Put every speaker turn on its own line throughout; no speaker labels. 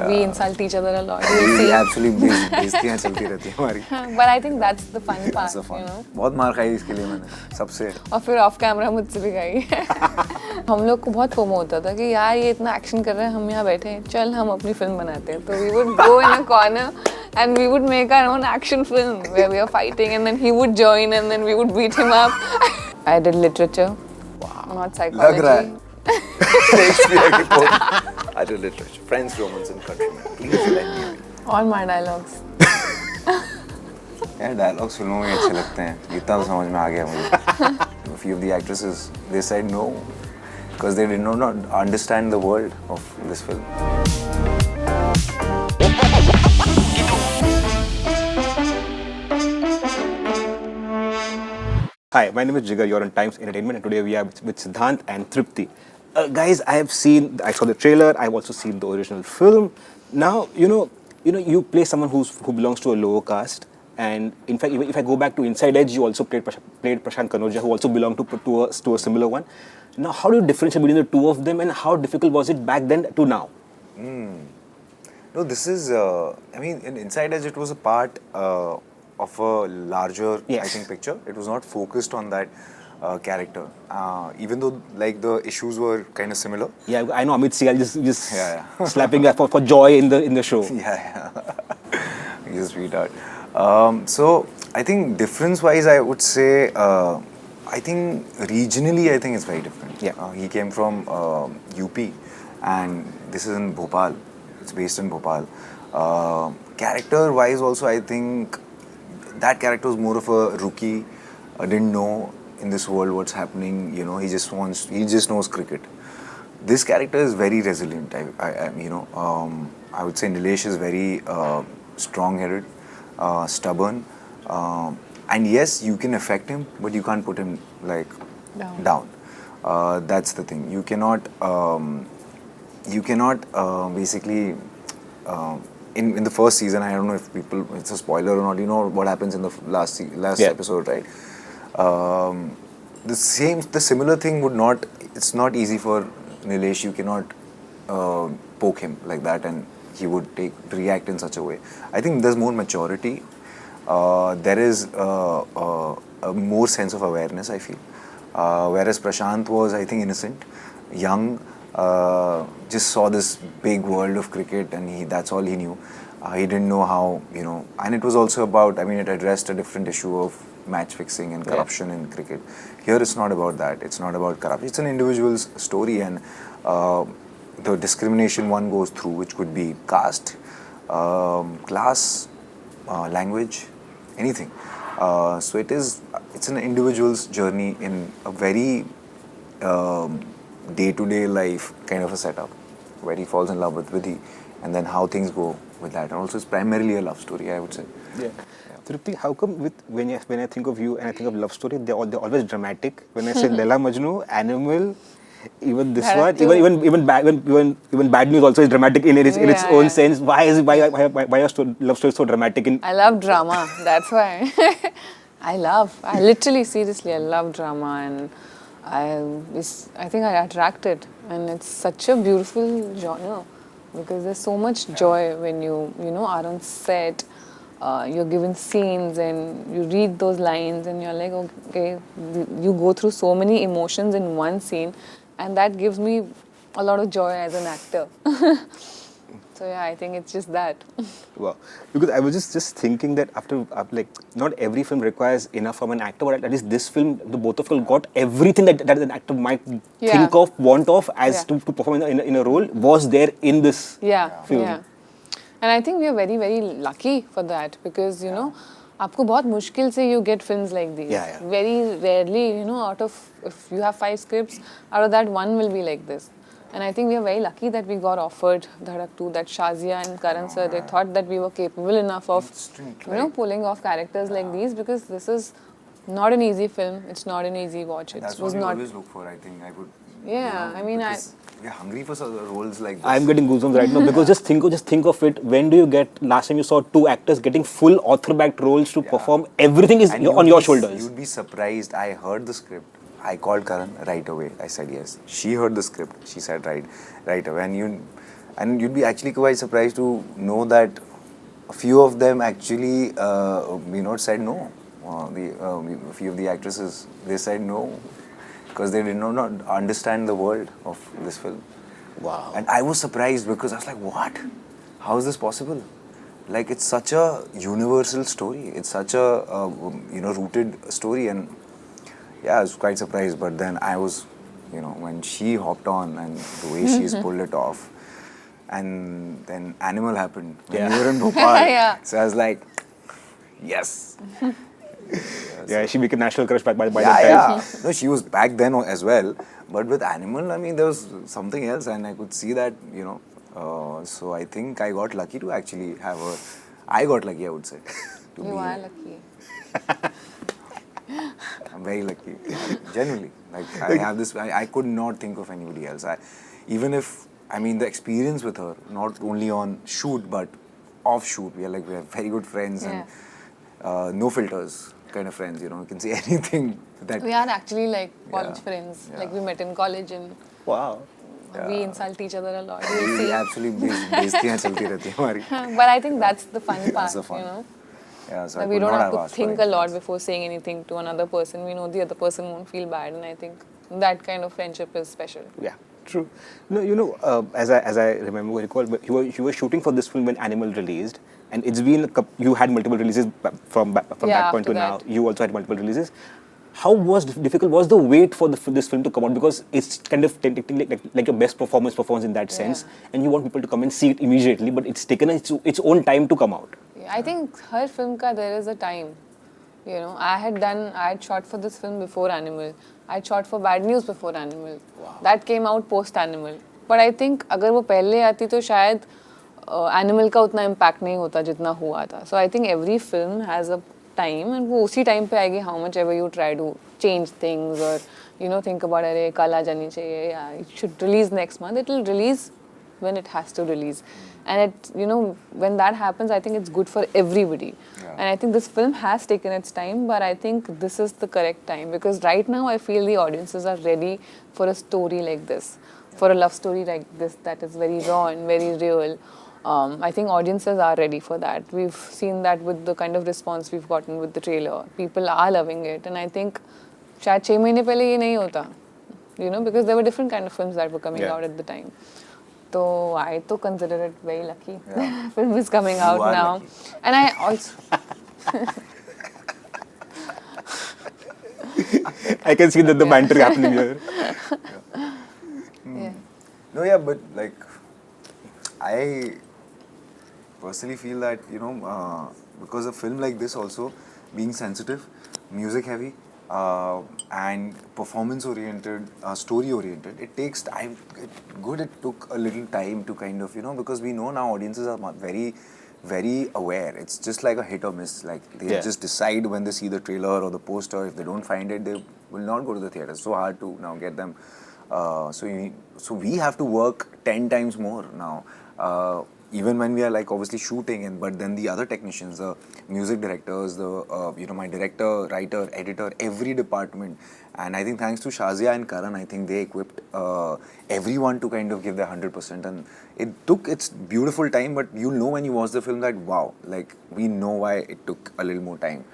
We insult each other a lot.
We actually बेइज्जतियां चलती रहती हैं हमारी.
But I think that's the fun part, you know.
बहुत मार खाई इसके लिए मैंने सबसे.
और फिर ऑफ कैमरा मुझसे भी खाई. हम लोग को बहुत फोमो होता था कि यार ये इतना एक्शन कर रहे हैं, हम यहाँ बैठे हैं, चल हम अपनी फिल्म बनाते हैं. तो we would go in a corner and we would make our own action film where we are fighting, and then he would join and then we would beat him up. I did literature, not psychology.
लग रहा है. Shakespeare की पोत. I did literature, French, Romans and countrymen. Please let me.
All my dialogues.
यार dialogues फिल्मों में अच्छे लगते हैं. इतना तो समझ में आ गया मुझे. A few of the actresses they said no because they did not understand the world of this film.
Hi, my name is Jigar. You're on Times Entertainment, and today we are with Siddhant and Triptii. Guys, I saw the trailer. I've also seen the original film. Now, you play someone who belongs to a lower caste, and in fact, if I go back to Inside Edge, you also played Prashant Kanoja, who also belonged to a similar one. Now, how do you differentiate between the two of them, and how difficult was it back then to now?
No, this is. I mean, in Inside Edge, it was a part of a larger,
Yes.
I think, picture. It was not focused on that character, even though like the issues were kind of similar.
Yeah, I know Amit Sial just
Yeah.
slapping that for joy in the show.
Yeah. He's a sweetheart. So I think difference-wise, I would say, I think regionally, I think it's very different.
Yeah.
He came from UP, and this is in Bhopal. It's based in Bhopal. Character-wise, also, I think that character was more of a rookie. Didn't know in this world what's happening. He just knows cricket. This character is very resilient. I would say Nilesh is very strong-headed, stubborn, and yes, you can affect him, but you can't put him like down. That's the thing. You cannot basically. In the first season, I don't know if it's a spoiler or not. You know what happens in the last episode, right? The similar thing would not. It's not easy for Nilesh. You cannot poke him like that, and he would react in such a way. I think there's more maturity. There is a more sense of awareness, I feel. Whereas Prashant was, I think, innocent, young. Just saw this big world of cricket, and that's all he knew. He didn't know how, and it was also about, it addressed a different issue of match fixing and corruption in cricket. Here it's not about that. It's not about corruption. It's an individual's story, and the discrimination one goes through, which could be caste, class, language, anything. So it's an individual's journey in a very day-to-day life kind of a setup, where he falls in love with Vidhi, and then how things go with that. And also, it's primarily a love story, I would say.
Yeah. Triptii, how come when I think of you and I think of love story, they're always dramatic? When I say Laila Majnu, Animal, even this
Dhadak
one, even Bad News also is dramatic in its own sense. Why are love stories so dramatic?
I love drama. That's why. I literally, seriously, I love drama, and I think I attract it, and it's such a beautiful genre because there's so much joy when you are on set. You're given scenes and you read those lines and you're like, okay, you go through so many emotions in one scene, and that gives me a lot of joy as an actor. So yeah, I think it's just that.
Wow. Because I was just thinking that after not every film requires enough from an actor, but at least this film, the both of you got everything that an actor might think of, want of, as to perform in a role was there in this film.
Yeah. And I think we are very, very lucky for that because, आपको बहुत मुश्किल से you get films like these.
Yeah.
Very rarely, if you have 5 scripts, out of that one will be like this. And I think we are very lucky that we got offered Dhadak 2, that Shazia and Karan sir, they thought that we were capable enough of, pulling off characters like these, because this is not an easy film. It's not an easy watch.
That's what we always look for, I think. We're hungry for roles like this.
I'm getting goosebumps right now because just think of it. When do you get, last time you saw 2 actors getting full author-backed roles to perform? Everything is on your shoulders.
You'd be surprised. I heard the script. I called Karan right away. I said yes. She heard the script. She said right away. And And you'd be actually quite surprised to know that a few of them actually, said no. A few of the actresses, they said no because they did not understand the world of this film.
Wow.
And I was surprised because I was like, what? How is this possible? Like, it's such a universal story. It's such a, rooted story. And yeah, I was quite surprised. But then I was, when she hopped on and the way she's pulled it off. And then Animal happened when we were in Bhopal.
Yeah.
So I was like, yes.
Yeah, she became national crush by that time.
Yeah. No, she was back then as well. But with Animal, I mean, there was something else, and I could see that, so I think I got lucky to actually have her. I got lucky, I would say.
You are lucky.
I'm very lucky. Genuinely. Like, I have this, I could not think of anybody else. The experience with her, not only on shoot, but off shoot, we are very good friends and no filters kind of friends, you can say anything that...
We are actually like college friends.
Yeah.
Like we met in college and
Wow.
we insult each other a lot.
We absolutely बेइज्जतियां चलती रहती हैं हमारी.
But I think that's the fun part,
That's the fun. Yeah, so
That
I
we
could
don't
not
have to
asked for
think a
anything
lot
else.
before saying anything to another person. We know the other person won't feel bad, and I think that kind of friendship is special.
Yeah, true. No, as I recall, but you were shooting for this film when Animal released, and it's been you had multiple releases from that point
after
to now.
that.
You also had multiple releases. How difficult was the wait for this film to come out, because it's kind of technically like your best performance in that sense, and you want people to come and see it immediately, but it's taken its own time to come out.
Yeah, I think her film ka there is a time. I had shot for this film before Animal. I had shot for Bad News before Animal.
Wow.
That came out post Animal. But I think अगर वो पहले आती तो शायद Animal का उतना impact नहीं होता जितना हुआ था. So I think every film has a time, and वो उसी time पे आएगी how much ever you try to change things or think about अरे कल आ जानी चाहिए, yeah, it should release next month. It will release when it has to release. And when that happens, I think it's good for everybody.
Yeah.
And I think this film has taken its time, but I think this is the correct time, because right now I feel the audiences are ready for a story like this, for a love story like this that is very raw and very real. I think audiences are ready for that. We've seen that with the kind of response we've gotten with the trailer. People are loving it, and I think शायद 6 महीने पहले ये नहीं होता, because there were different kind of films that were coming out at the time. So I to consider it very lucky.
Yeah.
Film is coming out now,
lucky.
and I also
I can see that the banter happening here.
yeah.
No, yeah, but like, I personally feel that, because a film like this also, being sensitive, music heavy, and performance oriented, story oriented, it takes time. It took a little time to kind of, because we know now audiences are very, very aware. It's just like a hit or miss. Like, they just decide when they see the trailer or the poster. If they don't find it, they will not go to the theatre. It's so hard to now get them. So we have to work 10 times more now. Even when we are like obviously shooting, but then the other technicians, the music directors, my director, writer, editor, every department. And I think thanks to Shazia and Karan, I think they equipped everyone to kind of give their 100%. And it took its beautiful time, but you'll know when you watch the film that, wow, like, we know why it took a little more time.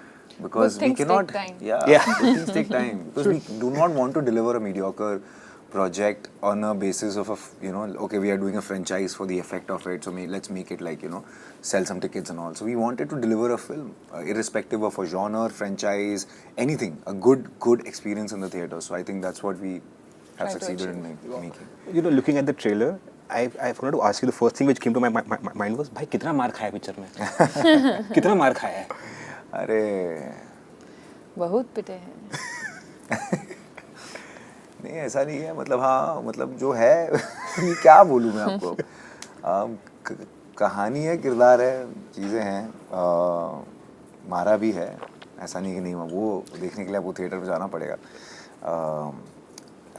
Because we cannot...
Take time.
Yeah. Things take time. Because we do not want to deliver a mediocre project on a basis of okay, we are doing a franchise for the effect of it, so let's make it like, sell some tickets and all. So we wanted to deliver a film, irrespective of a genre, franchise, anything, a good experience in the theatre. So I think that's what we have succeeded in making.
Looking at the trailer, I forgot to ask you, the first thing which came to my mind was, भाई कितना मार खाया picture में? कितना मार खाया है?
अरे
बहुत पिटे हैं.
नहीं, ऐसा नहीं है, मतलब जो है क्या बोलूँ मैं आपको, कहानी है, किरदार है, चीज़ें हैं, मारा भी है, ऐसा नहीं कि नहीं, वो देखने के लिए आपको थिएटर में जाना पड़ेगा,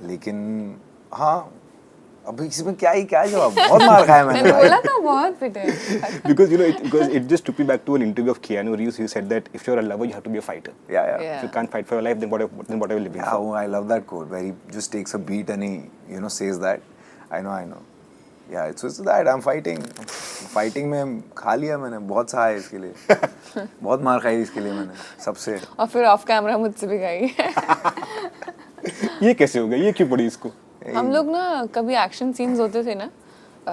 लेकिन हाँ, अभी इसमें क्या जवाब, बहुत मार खाया मैंने.
बोला था बहुत पिटे हैं.
Because it just took me back to an interview of Keanu Reeves. He said that if you're a lover, you have to be a fighter.
Yeah.
If you can't fight for your life, then what are you living for?
I love that quote where he just takes a beat and he says that. I know. Yeah, it's just that I'm fighting. Fighting में खा लिया मैंने, बहुत सहा है इसके लिए. बहुत मार खाई इसके लिए मैंने, सबसे.
और फिर ऑफ कैमरा मुझसे भी खाई.
ये कैसे हो गया? ये क्यों पड़ी इसको?
हम लोग ना कभी एक्शन सीन्स होते थे ना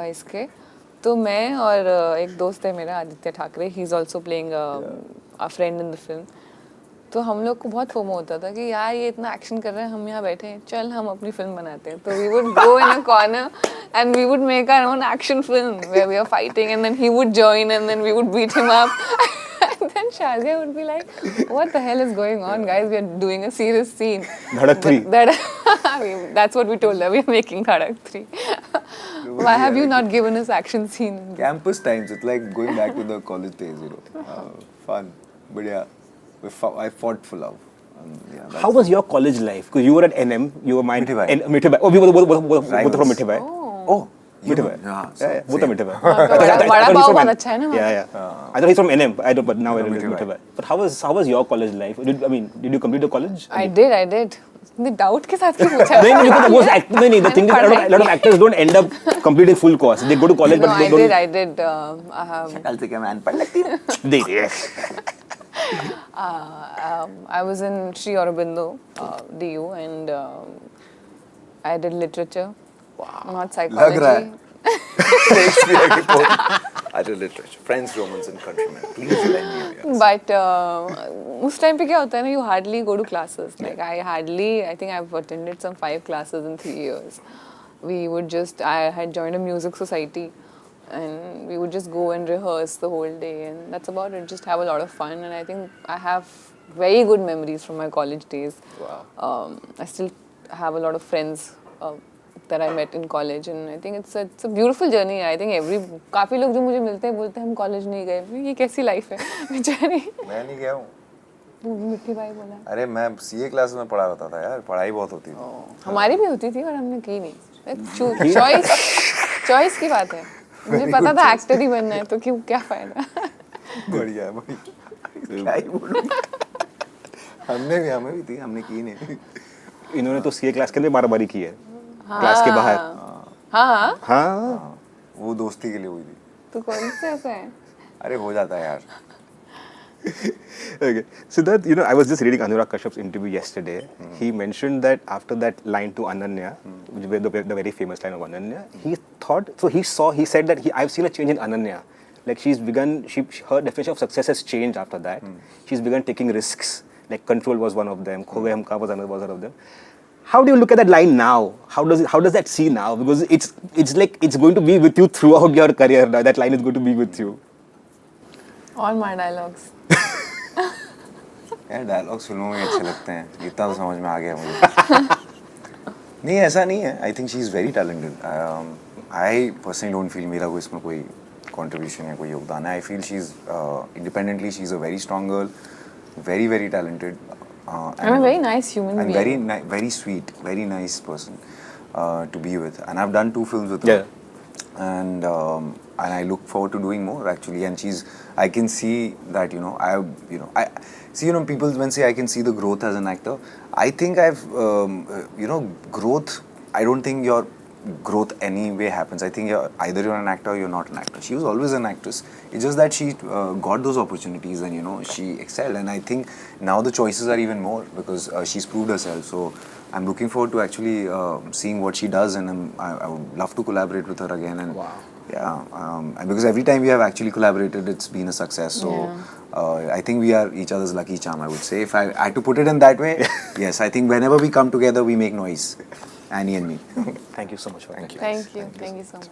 इसके, तो मैं और एक दोस्त है मेरा Aditya Thackeray, he is also playing a friend in the film. तो हम लोग को बहुत फोमो होता था कि यार ये इतना एक्शन कर रहे हैं, हम यहाँ बैठे हैं, चल हम अपनी फिल्म बनाते हैं. तो we would go in a corner and we would make our own action film where we are fighting and then he would join and then we would beat him up. And then Shazia would be like, what the hell is going on, guys? We are doing a serious scene.
Dhadak 3.
That's what we told her. We are making Dhadak 3. Why have you not given us action scene?
Campus times, it's like going back to the college days, you know. Fun. But yeah, I fought for love. Yeah,
How was your college life? Because you were at NM, you were mine.
Mithibai.
Mithibai. Oh, we were both from Mithibai.
Oh.
Mithibai.
Yeah,
both are Mithibai.
बड़ा पाव बहुत अच्छा है ना.
Yeah. I thought he's from NM. I don't, but now I don't know Mithibai. But how was your college life? Did you complete the college?
I did. The doubt के साथ क्यों पूछा?
No, the thing is, a lot of actors don't end up completing full course. They go to college, but they don't.
I did. I have.
शक्ल से क्या man पढ़ लगती है?
I was in Sri Aurobindo DU and I did literature. Not psychology.
लग रहा है. Shakespeare की poem. I did literature. French, Romans, and countrymen. Please lend me yours.
But उस टाइम पे क्या होता है ना, you hardly go to classes. Like I think I've attended some 5 classes in 3 years. I had joined a music society and we would just go and rehearse the whole day and that's about it. Just have a lot of fun and I think I have very good memories from my college days.
Wow.
I still have a lot of friends that I met in college and I think it's a beautiful journey. I think काफी लोग जो मुझे मिलते हैं बोलते हैं हम college नहीं गए. ये कैसी लाइफ है बेचारी.
मैं नहीं गया हूँ.
मिट्टी भाई बोला.
अरे मैं CA क्लास में पढ़ा होता था यार, पढ़ाई बहुत होती थी.
हमारी भी होती थी पर हमने की नहीं. चॉइस की बात है. मुझे पता था एक्टर ही बनना है तो क्यों, क्या फायदा.
बढ़िया है भाई. क्या ही बोलूं. हमें भी थी, हमने की नहीं.
इन्होंने तो CA क्लास के अंदर मारामारी की है. क्लास के बाहर. हाँ.
वो दोस्ती के लिए हुई थी.
तो कौन से ऐसा है?
अरे हो जाता है यार.
Okay. Siddhant, I was just reading Anurag Kashyap's interview yesterday. He mentioned that after that line to Ananya, which was the very famous line of Ananya, he said that I've seen a change in Ananya. Like her definition of success has changed after that. She's begun taking risks. Like Control was one of them, Kho Gaye Hum Ka was another one of them. How do you look at that line now? How does that see now? Because it's like it's going to be with you throughout your career now. That line is going to be with you.
All my dialogues.
यार dialogues फिल्मों में अच्छे लगते हैं. इतना तो समझ में आ गया मुझे. नहीं ऐसा नहीं है. I think she is very talented. I personally don't feel मेरा कोई इसमें कोई contribution है, कोई योगदान है. I feel she's independently she's a very strong girl, very very talented.
I'm a very nice human
and
being.
very sweet, very nice person to be with. And I've done 2 films with her. And I look forward to doing more actually. And I can see that I see people when say I can see the growth as an actor. I think I've growth. I don't think your growth anyway happens. I think either you're an actor or you're not an actor. She was always an actress. It's just that she got those opportunities and she excelled. And I think now the choices are even more because she's proved herself. So I'm looking forward to actually seeing what she does, and I would love to collaborate with her again. And
wow.
Yeah, and because every time we have actually collaborated, it's been a success. So I think we are each other's lucky charm, I would say. If I had to put it in that way, yes, I think whenever we come together, we make noise. Annie and me.
Thank you so much for that.
Thank you so much.